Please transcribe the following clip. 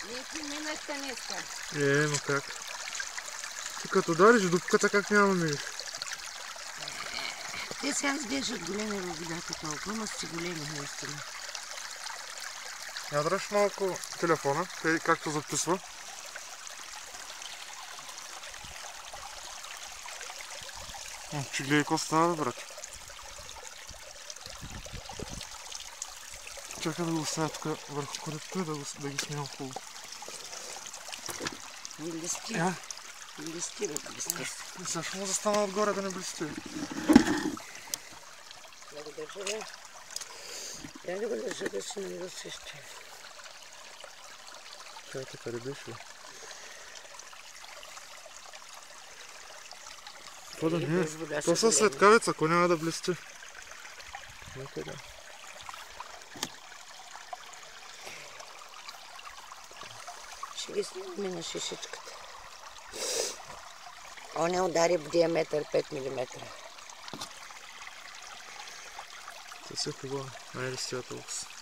Леки минаш днеска. Но как? Ти като дариш дупката, как няма мириш? Те сега сбежат големи във водата толкова, ама си големи наистина. Ядраш малко телефона, както записва. Че гледай какво става, брат. Чакай да го оставя тук върху корепта, да ги снимам хубаво. Не блести. Блести, бе, блести. Сега ще му застана отгоре да не блести. Да го държа, бе. Я да го държа да си не досеща. Чакай, къде беше, бе? Това да не е. То са светкавица, ако няма да блести. Никъде. Ще ги снимаме на шишичката. Он удари в диаметър 5 мм. Това си е хубаво. Найде с тя толкова.